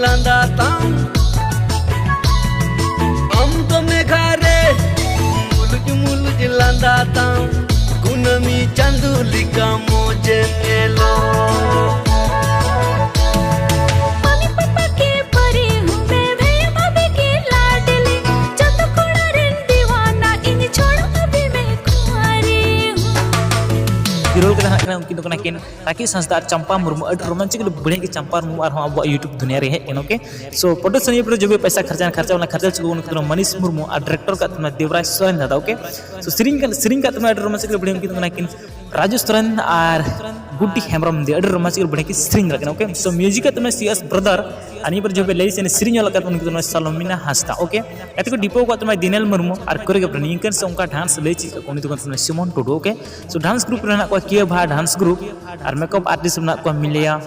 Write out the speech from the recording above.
लांदा ताम हम तो मेघारे मुलुज लांदा ताम कुनमी चंदुलिका मोजे मेलो हिरोल के ना उनकी तो किन राकेश हंसदा चंपा मुर्मू रोमांचिक बढ़िया की चंपा मुर्मू और अब यूट्यूब दुनिया रे है ओके सो प्रोडक्शन ये जो भी पैसा खर्चा वाला खर्चा चुको उनको मनीष मुर्मू और डायरेक्टर का तुम्हारा देवराज सोरेन दादा ओके सो सिरिंग का तुम्हारा रोमांचिक बढ़िया की किन राजू सोरेन और गुड्डी हेम्ब्रम दे रोमांचिक बढ़िया की सिरिंग रखना ओके सो म्यूजिक का तुम्हारा सीएस ब्रदर अनि पर जो भी लेस ने सिरिंग वाला का उनकी तुम्हारा सलोमिना हंसदा ओके एत को डिपो का तुम्हारा दिनेल मुर्मू और कोरियोग्राफर निंकन से उनका डांस ले ची को उनकी तुम्हारा Simon Tudu okay so dance group रहना को किया भा डांस ग्रुप और मेकअप आर्टिस्ट रहना को मिलिया